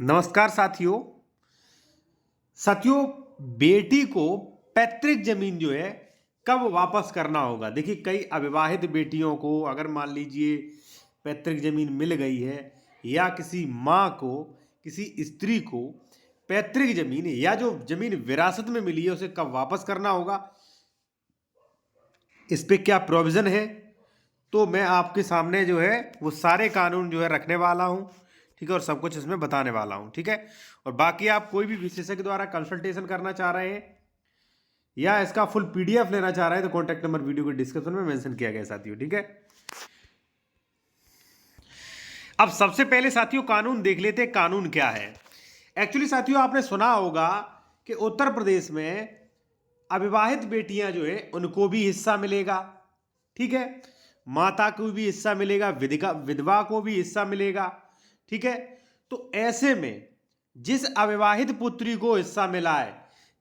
नमस्कार साथियों। साथियों, बेटी को पैतृक जमीन जो है कब वापस करना होगा। देखिए, कई अविवाहित बेटियों को अगर मान लीजिए पैतृक जमीन मिल गई है, या किसी माँ को, किसी स्त्री को पैतृक जमीन या जो जमीन विरासत में मिली है उसे कब वापस करना होगा, इस पे क्या प्रोविजन है, तो मैं आपके सामने जो है वो सारे कानून जो है रखने वाला हूँ। ठीक है, और सब कुछ इसमें बताने वाला हूँ। ठीक है, और बाकी आप कोई भी विशेषज्ञ द्वारा कंसल्टेशन करना चाह रहे हैं या इसका फुल पीडीएफ लेना चाह रहे हैं तो कॉन्टैक्ट नंबर वीडियो के डिस्क्रिप्शन में मेंशन किया गया साथियों। ठीक है, अब सबसे पहले साथियों कानून देख लेते हैं, कानून क्या है। एक्चुअली साथियों, आपने सुना होगा कि उत्तर प्रदेश में अविवाहित बेटियां जो है उनको भी हिस्सा मिलेगा। ठीक है, माता को भी हिस्सा मिलेगा, विधवा को भी हिस्सा मिलेगा। ठीक है, तो ऐसे में जिस अविवाहित पुत्री को हिस्सा मिला है,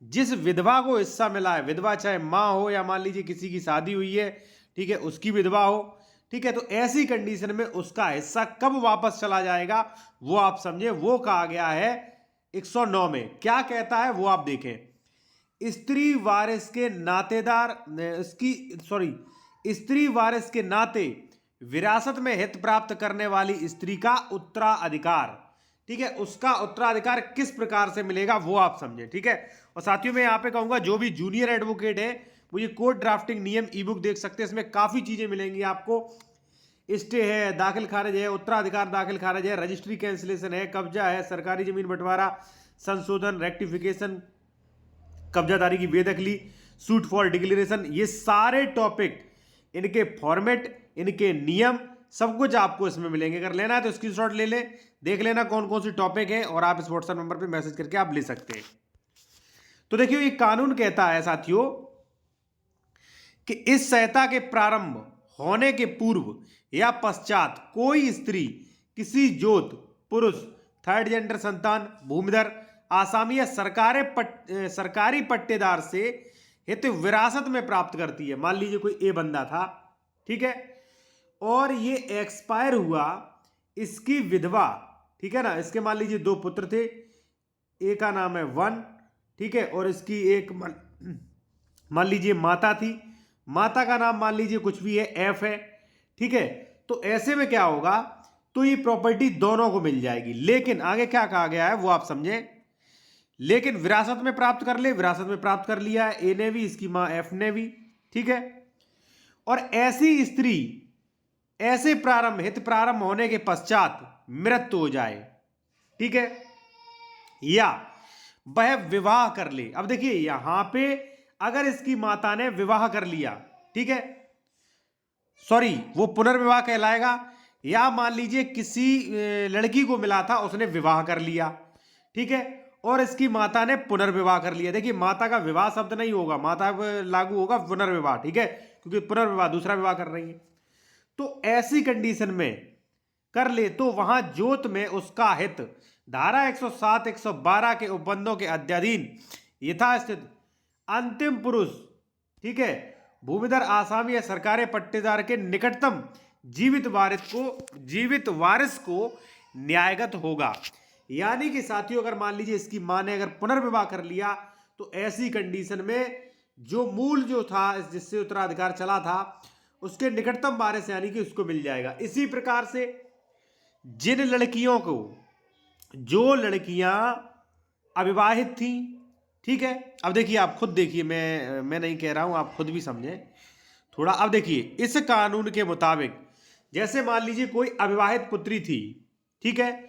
जिस विधवा को हिस्सा मिला है, विधवा चाहे माँ हो या मान लीजिए किसी की शादी हुई है, ठीक है, उसकी विधवा हो, ठीक है, तो ऐसी कंडीशन में उसका हिस्सा कब वापस चला जाएगा वो आप समझे। वो कहा गया है 109 में। क्या कहता है वो आप देखें। स्त्री वारिस के नातेदार स्त्री वारिस के नाते विरासत में हित प्राप्त करने वाली स्त्री का उत्तराधिकार, ठीक है, उसका उत्तराधिकार किस प्रकार से मिलेगा वो आप समझे। ठीक है, और साथियों मैं यहां पे कहूंगा जो भी जूनियर एडवोकेट है वो ये कोर्ट ड्राफ्टिंग नियम ई बुक देख सकते हैं। इसमें काफी चीजें मिलेंगी आपको। स्टे है, दाखिल खारिज है, उत्तराधिकार दाखिल खारिज है, रजिस्ट्री कैंसिलेशन है, कब्जा है, सरकारी जमीन बंटवारा, संशोधन, रेक्टिफिकेशन, कब्जादारी की बेदखली, सूट फॉर डिक्लेरेशन, ये सारे टॉपिक, इनके फॉर्मेट, इनके नियम, सब कुछ आपको इसमें मिलेंगे। अगर लेना है तो स्क्रीनशॉट ले लें, देख लेना कौन कौन सी टॉपिक है, और आप इस व्हाट्सएप नंबर पे मैसेज करके आप ले सकते हैं। तो देखिए, ये कानून कहता है साथियों कि इस संहिता के प्रारंभ होने के पूर्व या पश्चात कोई स्त्री किसी जोत, पुरुष, थर्ड जेंडर संतान, भूमिधर, आसामी या सरकारी पट्टेदार से हित विरासत में प्राप्त करती है। मान लीजिए कोई ए बंदा था, ठीक है, और ये एक्सपायर हुआ, इसकी विधवा, ठीक है ना, इसके मान लीजिए दो पुत्र थे, ए का नाम है वन, ठीक है, और इसकी एक मान लीजिए माता थी, माता का नाम मान लीजिए कुछ भी है, एफ है। ठीक है, तो ऐसे में क्या होगा, तो ये प्रॉपर्टी दोनों को मिल जाएगी। लेकिन आगे क्या कहा गया है वो आप समझे। लेकिन विरासत में प्राप्त कर ले, विरासत में प्राप्त कर लिया है, ए ने भी, इसकी मां एफ ने भी। ठीक है, और ऐसी स्त्री ऐसे हित प्रारंभ होने के पश्चात मृत्यु हो जाए, ठीक है, या वह विवाह कर ले। अब देखिए यहां पे अगर इसकी माता ने विवाह कर लिया, ठीक है, सॉरी वो पुनर्विवाह कहलाएगा, या मान लीजिए किसी लड़की को मिला था उसने विवाह कर लिया, ठीक है, और इसकी माता ने पुनर्विवाह कर लिया। देखिए माता का विवाह शब्द नहीं होगा, माता पर लागू होगा पुनर्विवाह, ठीक है, क्योंकि पुनर्विवाह दूसरा विवाह कर रही है। तो ऐसी कंडीशन में कर ले तो वहां जोत में उसका हित धारा 107 112 के उपबंधों के अध्याधीन यथास्थित अंतिम पुरुष, ठीक है, भूमिधर, आसामी या सरकारी पट्टेदार के निकटतम जीवित वारिस को न्यायगत होगा। यानी कि साथियों अगर मान लीजिए इसकी मां ने अगर पुनर्विवाह कर लिया तो ऐसी कंडीशन में जो मूल जो था जिससे उत्तराधिकार चला था उसके निकटतम वारिस यानी कि उसको मिल जाएगा। इसी प्रकार से जिन लड़कियों को, जो लड़कियां अविवाहित थी, ठीक है, अब देखिए आप खुद देखिए, मैं नहीं कह रहा हूं, आप खुद भी समझें थोड़ा। अब देखिए इस कानून के मुताबिक जैसे मान लीजिए कोई अविवाहित पुत्री थी, ठीक है,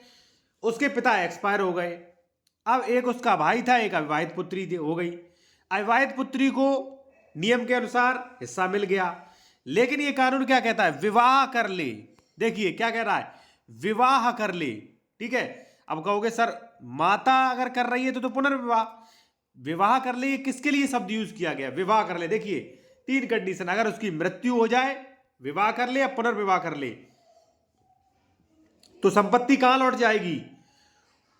उसके पिता एक्सपायर हो गए, अब एक उसका भाई था, एक अविवाहित पुत्री हो गई। अविवाहित पुत्री को नियम के अनुसार हिस्सा मिल गया, लेकिन ये कानून क्या कहता है, विवाह कर ले। देखिए क्या कह रहा है, विवाह कर ले, ठीक है। अब कहोगे सर माता अगर कर रही है तो पुनर्विवाह, विवाह कर ले, ये किसके लिए शब्द यूज किया गया, विवाह कर ले। देखिए तीन कंडीशन, अगर उसकी मृत्यु हो जाए, विवाह कर ले या पुनर्विवाह कर ले, तो संपत्ति कहां लौट जाएगी,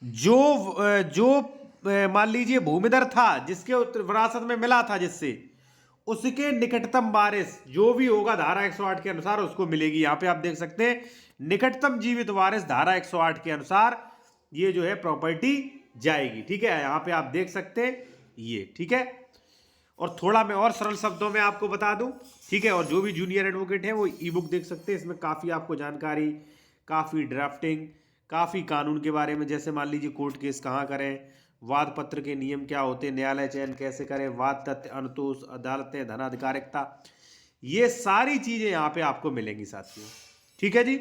जो मान लीजिए भूमिधर था जिसके विरासत में मिला था जिससे, उसके निकटतम वारिस जो भी होगा धारा 108 के अनुसार उसको मिलेगी। यहां पे आप देख सकते हैं निकटतम जीवित वारिस धारा 108 के अनुसार ये जो है प्रॉपर्टी जाएगी। ठीक है, यहाँ पे आप देख सकते हैं ये। ठीक है, और थोड़ा मैं और सरल शब्दों में आपको बता दूं। ठीक है, और जो भी जूनियर एडवोकेट है वो ई बुक देख सकते हैं, इसमें काफ़ी आपको जानकारी, काफ़ी ड्राफ्टिंग, काफ़ी कानून के बारे में, जैसे मान लीजिए कोर्ट केस कहाँ करें, वाद पत्र के नियम क्या होते हैं, न्यायालय चयन कैसे करें, वाद तथ्य अनुतोष, अदालतें, धनाधिकारिकता, ये सारी चीज़ें यहाँ पे आपको मिलेंगी साथियों। ठीक है जी।